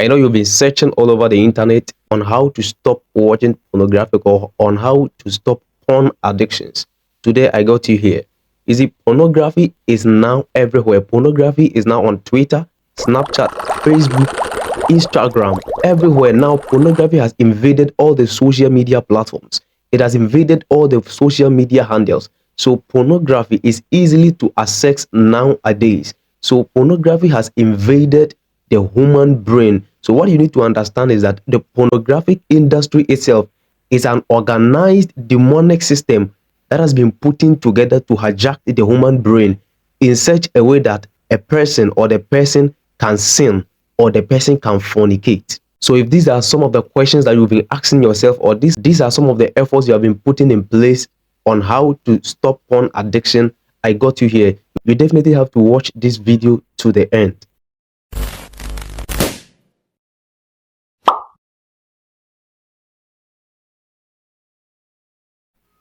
I know you've been searching all over the internet on how to stop watching pornography or on how to stop porn addictions. Today I got you here. You see, pornography is now everywhere. Pornography is now on Twitter, Snapchat, Facebook, Instagram, everywhere. Now pornography has invaded all the social media platforms. It has invaded all the social media handles. So pornography is easily to access nowadays. So pornography has invaded the human brain. So what you need to understand is that the pornographic industry itself is an organized demonic system that has been putting together to hijack the human brain in such a way that a person or the person can sin or the person can fornicate. So if these are some of the questions that you've been asking yourself, or these are some of the efforts you have been putting in place on how to stop porn addiction, I got you here. You definitely have to watch this video to the end.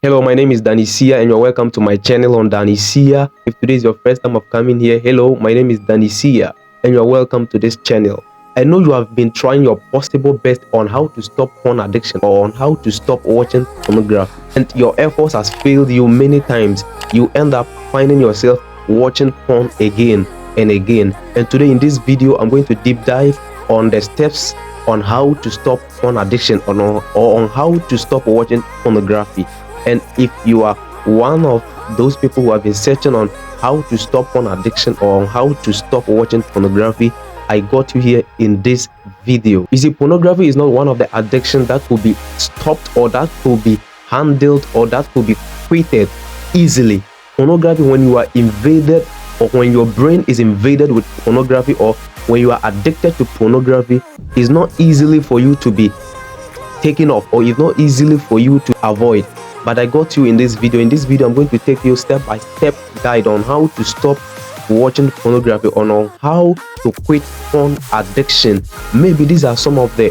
Hello, my name is Danny Seer and you're welcome to my channel on Danny Seer. If today is your first time of coming here, hello, my name is Danny Seer and you're welcome to this channel. I know you have been trying your possible best on how to stop porn addiction or on how to stop watching pornography, and your efforts has failed you many times. You end up finding yourself watching porn again and again. And today in this video, I'm going to deep dive on the steps on how to stop porn addiction or on how to stop watching pornography. And if you are one of those people who have been searching on how to stop porn addiction or on how to stop watching pornography, I got you here in this video. You see, pornography is not one of the addictions that could be stopped or that could be handled or that could be quitted easily. Pornography, when you are invaded or when your brain is invaded with pornography or when you are addicted to pornography, is not easily for you to be taken off or it's not easily for you to avoid. But I got you in this video. In this video, I'm going to take you step-by-step guide on how to stop watching pornography, on how to quit porn addiction. Maybe these are some of the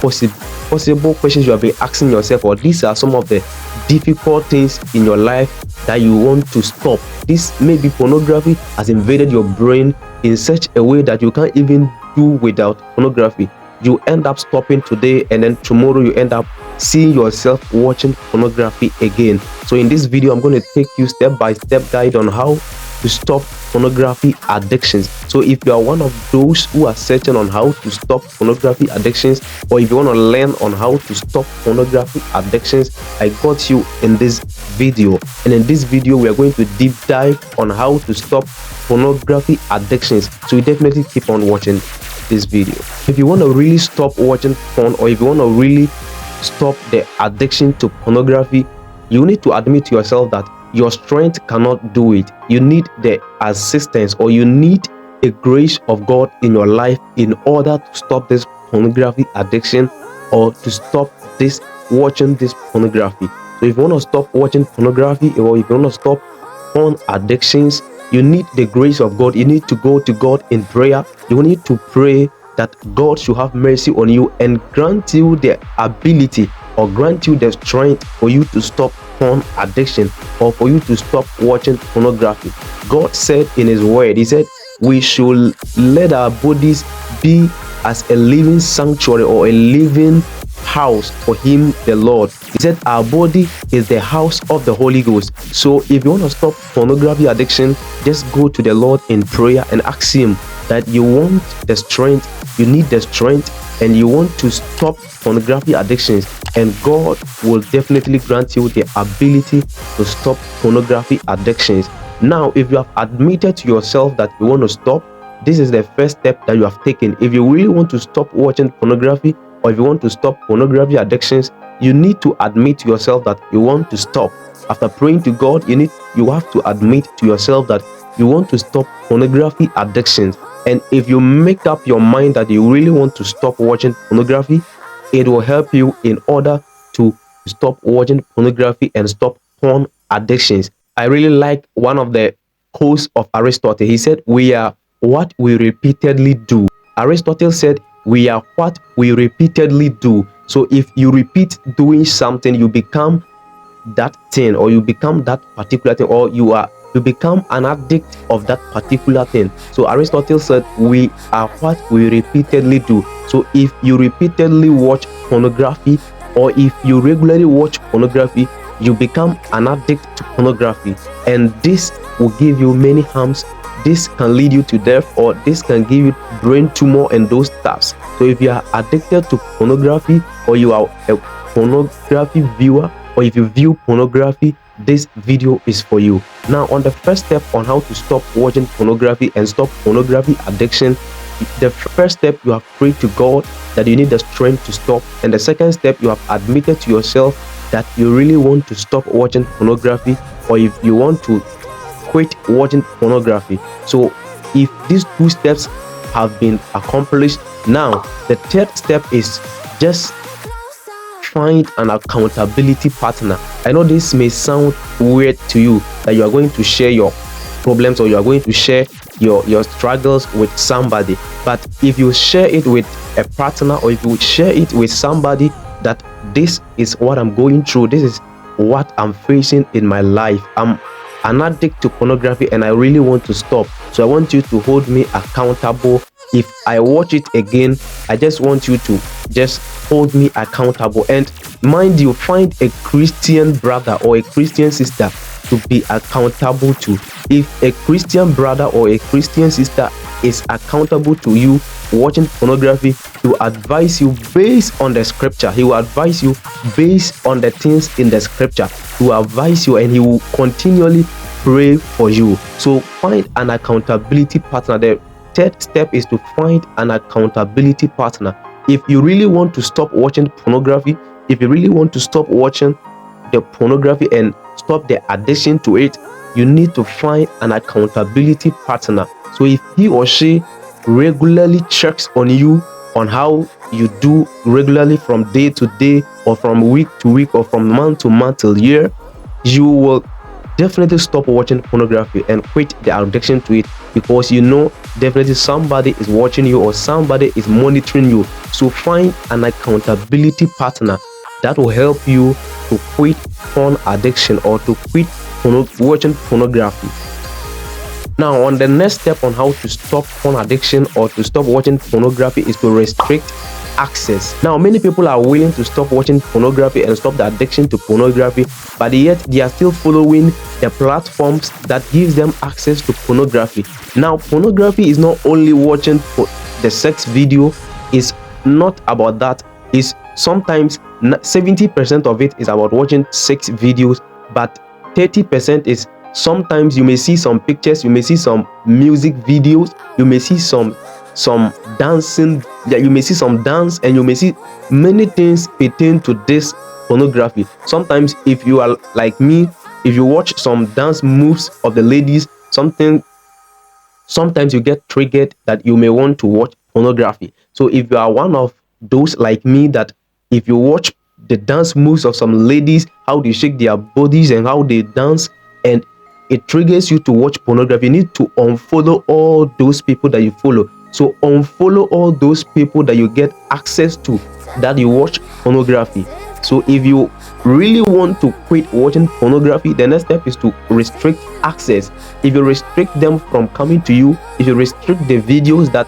possible questions you have been asking yourself, or these are some of the difficult things in your life that you want to stop. This maybe pornography has invaded your brain in such a way that you can't even do without pornography. You end up stopping today and then tomorrow you end up seeing yourself watching pornography again. So in this video, I'm going to take you step-by-step guide on how to stop pornography addictions. So if you are one of those who are searching on how to stop pornography addictions, or if you want to learn on how to stop pornography addictions, I got you in this video. And in this video, we are going to deep dive on how to stop pornography addictions. So you definitely keep on watching this video. If you want to really stop watching porn, or if you want to really stop the addiction to pornography, you need to admit to yourself that your strength cannot do it. You need the assistance, or you need the grace of God in your life in order to stop this pornography addiction or to stop this watching this pornography. So if you want to stop watching pornography, or if you want to stop porn addictions, you need the grace of God. You need to go to God in prayer. You need to pray that God should have mercy on you and grant you the ability or grant you the strength for you to stop porn addiction or for you to stop watching pornography. God said in his word, he said we should let our bodies be as a living sanctuary or a living house for him, the Lord. He said our body is the house of the Holy Ghost. So if you want to stop pornography addiction, just go to the Lord in prayer and ask him that you want the strength, you need the strength, and you want to stop pornography addictions, and God will definitely grant you the ability to stop pornography addictions. Now, if you have admitted to yourself that you want to stop, this is the first step that you have taken. If you really want to stop watching pornography, or if you want to stop pornography addictions, you need to admit to yourself that you want to stop. After praying to God, you have to admit to yourself that you want to stop pornography addictions. And if you make up your mind that you really want to stop watching pornography, it will help you in order to stop watching pornography and stop porn addictions. I really like one of the quotes of Aristotle. He said, we are what we repeatedly do. Aristotle said, we are what we repeatedly do. So if you repeat doing something, you become that thing, or you become that particular thing, or you are you become an addict of that particular thing. So Aristotle said we are what we repeatedly do. So if you repeatedly watch pornography, or if you regularly watch pornography, you become an addict to pornography, and this will give you many harms. This can lead you to death, or this can give you brain tumor and those stuffs. So if you are addicted to pornography, or you are a pornography viewer, or if you view pornography, this video is for you. Now, on the first step on how to stop watching pornography and stop pornography addiction, the first step, you have prayed to God that you need the strength to stop, and the second step, you have admitted to yourself that you really want to stop watching pornography, or if you want to quit watching pornography. So if these two steps have been accomplished, now the third step is just find an accountability partner. I know this may sound weird to you, that you are going to share your problems, or you are going to share your struggles with somebody, but if you share it with a partner, or if you share it with somebody that this is what I'm going through, this is what I'm facing in my life, I'm an addict to pornography and I really want to stop, so I want you to hold me accountable. If I watch it again, I just want you to just hold me accountable. And mind you, find a Christian brother or a Christian sister to be accountable to. If a Christian brother or a Christian sister is accountable to you watching pornography, he will advise you based on the scripture. He will advise you based on the things in the scripture. He will advise you, and he will continually pray for you. So find an accountability partner. The third step is to find an accountability partner. If you really want to stop watching pornography, if you really want to stop watching the pornography and stop the addiction to it, you need to find an accountability partner. So if he or she regularly checks on you on how you do regularly from day to day, or from week to week, or from month to month till year, you will definitely stop watching pornography and quit the addiction to it, because you know definitely somebody is watching you or somebody is monitoring you. So find an accountability partner that will help you to quit porn addiction or to quit watching pornography. Now, on the next step on how to stop porn addiction or to stop watching pornography is to restrict access. Now, many people are willing to stop watching pornography and stop the addiction to pornography, but yet they are still following the platforms that gives them access to pornography. Now, pornography is not only watching the sex video, it's not about that. It's sometimes 70% of it is about watching sex videos, but 30% is sometimes you may see some pictures, you may see some music videos, you may see some dancing, you may see some dance, and you may see many things pertain to this pornography. Sometimes if you are like me, if you watch some dance moves of the ladies, sometimes you get triggered that you may want to watch pornography. So if you are one of those like me, that if you watch the dance moves of some ladies, how they shake their bodies and how they dance, and it triggers you to watch pornography, you need to unfollow all those people that you follow. So unfollow all those people that you get access to, that you watch pornography. So if you really want to quit watching pornography, the next step is to restrict access. If you restrict them from coming to you, if you restrict the videos that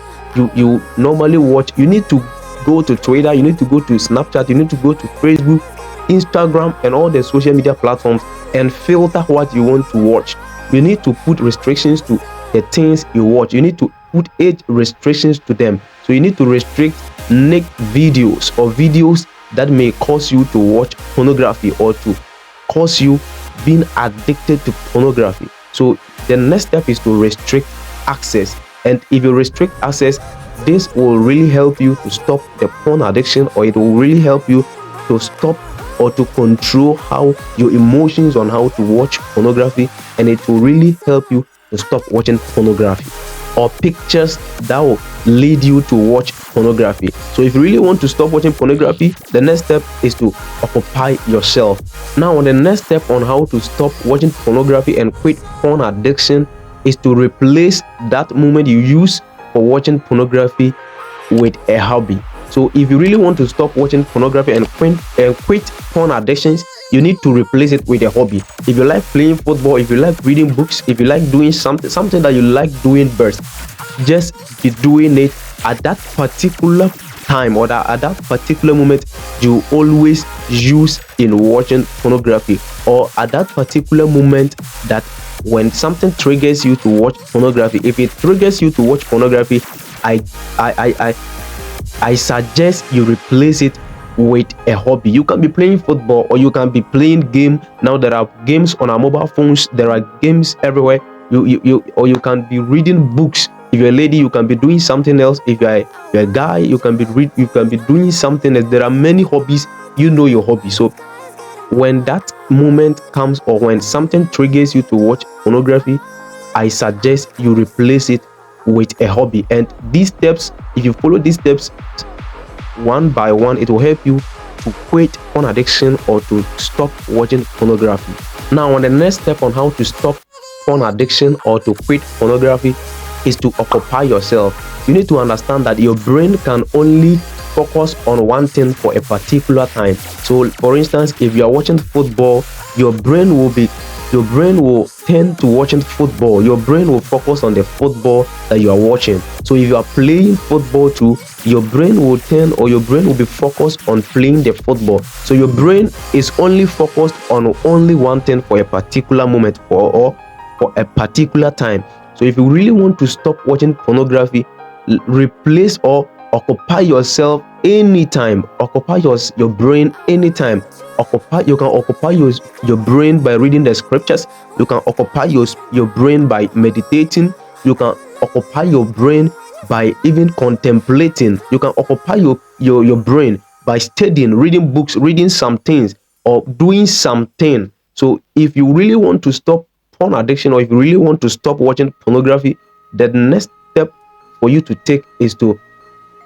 you normally watch, you need to go to Twitter, you need to go to Snapchat, you need to go to Facebook, Instagram, and all the social media platforms, and filter what you want to watch. You need to put restrictions to the things you watch. You need to put age restrictions to them. So you need to restrict naked videos or videos that may cause you to watch pornography or to cause you being addicted to pornography. So the next step is to restrict access. And if you restrict access, this will really help you to stop the porn addiction, or it will really help you to stop or to control how your emotions on how to watch pornography, and it will really help you to stop watching pornography or pictures that will lead you to watch pornography. So if you really want to stop watching pornography, the next step is to occupy yourself. Now, the next step on how to stop watching pornography and quit porn addiction is to replace that moment you use for watching pornography with a hobby. So if you really want to stop watching pornography and quit porn addictions, you need to replace it with a hobby. If you like playing football, if you like reading books, if you like doing something that you like doing best, just be doing it at that particular time, or that at that particular moment you always use in watching pornography, or at that particular moment that when something triggers you to watch pornography. If it triggers you to watch pornography, I suggest you replace it with a hobby. You can be playing football, or you can be playing game. Now there are games on our mobile phones, there are games everywhere. Or you can be reading books. If you're a lady, you can be doing something else. If you're a guy, you can be doing something else. There are many hobbies. You know your hobby. So when that moment comes, or when something triggers you to watch pornography, I suggest you replace it with a hobby. And these steps, if you follow these steps one by one, it will help you to quit porn addiction or to stop watching pornography. Now, on the next step on how to stop porn addiction or to quit pornography is to occupy yourself. You need to understand that your brain can only focus on one thing for a particular time. So for instance, if you are watching football, your brain will tend to watching football. Your brain will focus on the football that you are watching. So if you are playing football too, your brain will be focused on playing the football. So your brain is only focused on only one thing for a particular moment, or for a particular time. So if you really want to stop watching pornography, replace or occupy yourself anytime. Occupy your brain anytime. You can occupy your brain by reading the scriptures. You can occupy your brain by meditating. You can occupy your brain by even contemplating. You can occupy your brain by studying, reading books, reading some things, or doing something. So if you really want to stop porn addiction, or if you really want to stop watching pornography, the next step for you to take is to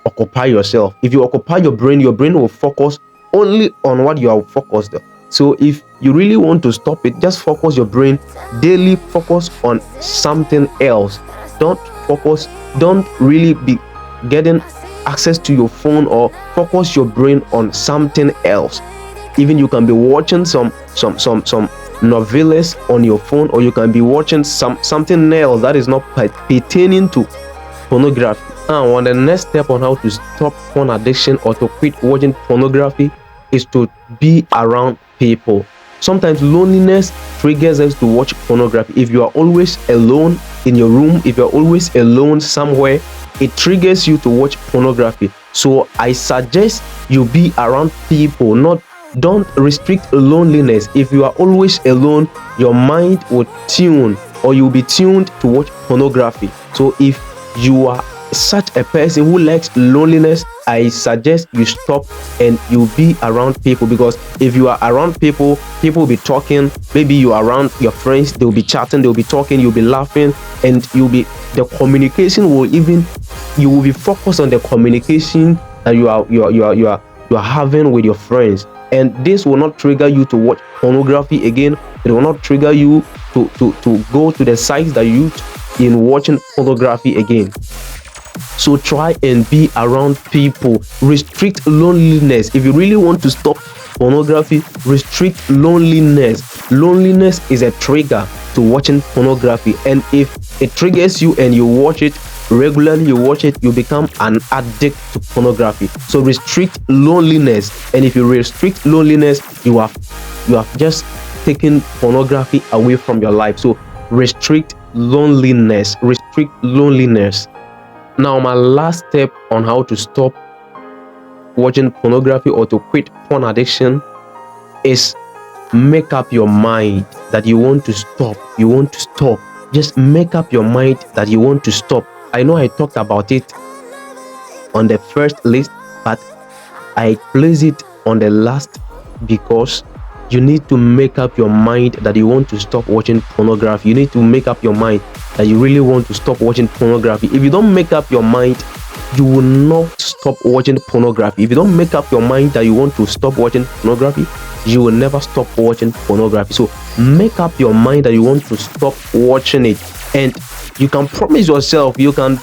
occupy yourself. If you occupy your brain will focus only on what you are focused on. So if you really want to stop it, just focus your brain daily, focus on something else. Don't really be getting access to your phone, or focus your brain on something else. Even you can be watching some novellas on your phone, or you can be watching something else that is not pertaining to pornography. Now, on the next step on how to stop porn addiction or to quit watching pornography is to be around people. Sometimes loneliness triggers us to watch pornography. If you are always alone in your room, if you're always alone somewhere, it triggers you to watch pornography. So I suggest you be around people. Don't restrict loneliness. If you are always alone, your mind will tune, or you'll be tuned to watch pornography. So if you are such a person who likes loneliness, I suggest you stop and you be around people. Because if you are around people will be talking. Maybe you are around your friends, they'll be chatting, they'll be talking, you'll be laughing, and the communication you will be focused on the communication that you are having with your friends. And this will not trigger you to watch pornography again. It will not trigger you to go to the sites that you use in watching pornography again. So try and be around people. Restrict loneliness. If you really want to stop pornography, restrict loneliness. Loneliness is a trigger to watching pornography, and if it triggers you and you watch it regularly, you become an addict to pornography. So restrict loneliness. And if you restrict loneliness, you have just taken pornography away from your life. So restrict loneliness. Now, my last step on how to stop watching pornography or to quit porn addiction is make up your mind that you want to stop. Just make up your mind that you want to stop. I know I talked about it on the first list, but I place it on the last because you need to make up your mind that you want to stop watching pornography. You need to make up your mind that you really want to stop watching pornography. If you don't make up your mind, you will not stop watching pornography. If you don't make up your mind that you want to stop watching pornography, you will never stop watching pornography. So make up your mind that you want to stop watching it. And you can promise yourself, you can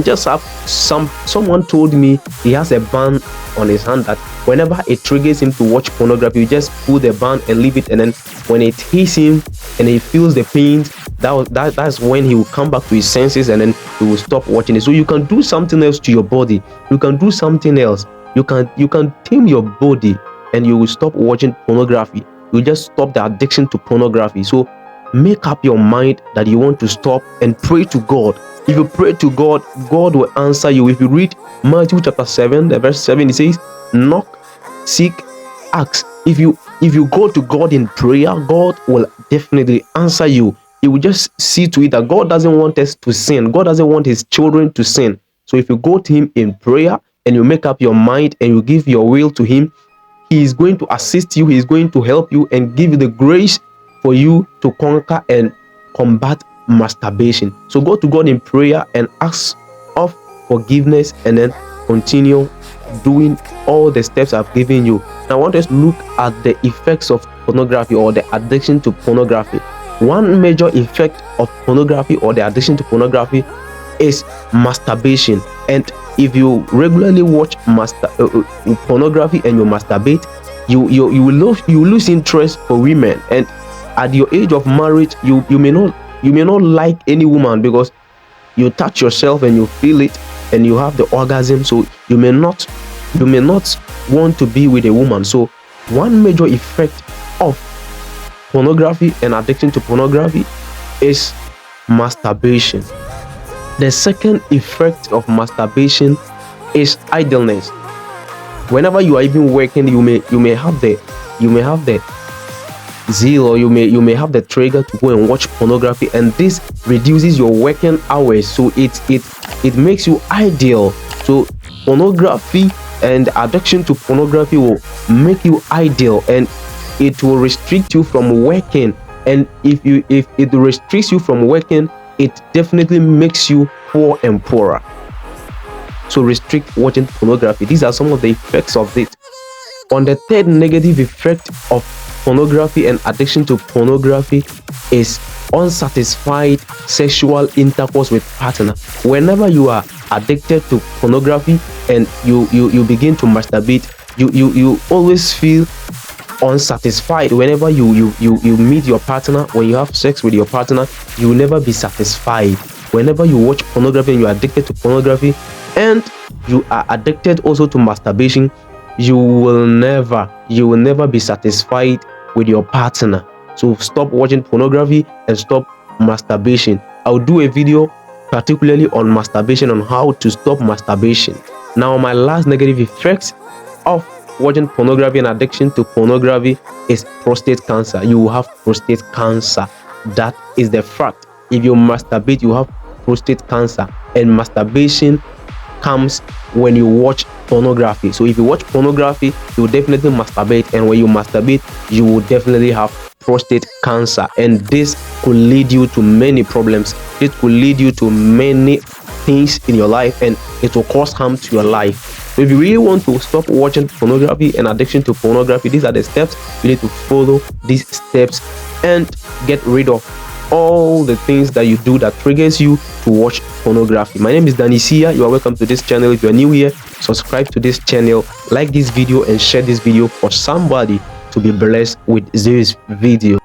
just have someone told me he has a band on his hand that whenever it triggers him to watch pornography, you just pull the band and leave it, and then when it hits him and he feels the pain, that's when he will come back to his senses, and then he will stop watching it. So you can do something else to your body. You can do something else. You can tame your body, and you will stop watching pornography. You just stop the addiction to pornography. So make up your mind that you want to stop and pray to God. If you pray to God, God will answer you. If you read Matthew chapter 7, the verse 7, it says, knock, seek, ask. If you go to God in prayer, God will definitely answer you. He will just see to it that God doesn't want us to sin. God doesn't want his children to sin. So if you go to him in prayer and you make up your mind and you give your will to him, he is going to assist you. He is going to help you and give you the grace for you to conquer and combat masturbation. So go to God in prayer and ask of forgiveness, and then continue doing all the steps I've given you. Now I want us to look at the effects of pornography or the addiction to pornography. One major effect of pornography or the addiction to pornography is masturbation. And if you regularly watch pornography and you masturbate, you will lose interest for women. And at your age of marriage, you may not like any woman because you touch yourself and you feel it and you have the orgasm. So you may not want to be with a woman. So one major effect of pornography and addiction to pornography is masturbation. The second effect of masturbation is idleness. Whenever you are even working, you may have the zeal, or you may have the trigger to go and watch pornography, and this reduces your working hours. So it makes you idle. So pornography and addiction to pornography will make you idle, and it will restrict you from working. And if it restricts you from working, it definitely makes you poor and poorer. So restrict watching pornography. These are some of the effects of it. On the third negative effect of pornography and addiction to pornography is unsatisfied sexual intercourse with partner. Whenever you are addicted to pornography and you begin to masturbate, you always feel unsatisfied. Whenever you meet your partner, when you have sex with your partner, you will never be satisfied. Whenever you watch pornography and you are addicted to pornography and you are addicted also to masturbation, you will never be satisfied with your partner. So stop watching pornography and stop masturbation. I'll do a video particularly on masturbation, on how to stop masturbation. Now my last negative effect of watching pornography and addiction to pornography is prostate cancer. You will have prostate cancer. That is the fact. If you masturbate, you have prostate cancer, and masturbation comes when you watch pornography. So if you watch pornography, you will definitely masturbate, and when you masturbate, you will definitely have prostate cancer, and this could lead you to many problems. It could lead you to many things in your life, and it will cause harm to your life. So if you really want to stop watching pornography and addiction to pornography, these are the steps you need to follow. These steps and get rid of all the things that you do that triggers you to watch pornography. My name is Danny Seer. You are welcome to this channel. If you are new here, subscribe to this channel, like this video, and share this video for somebody to be blessed with this video.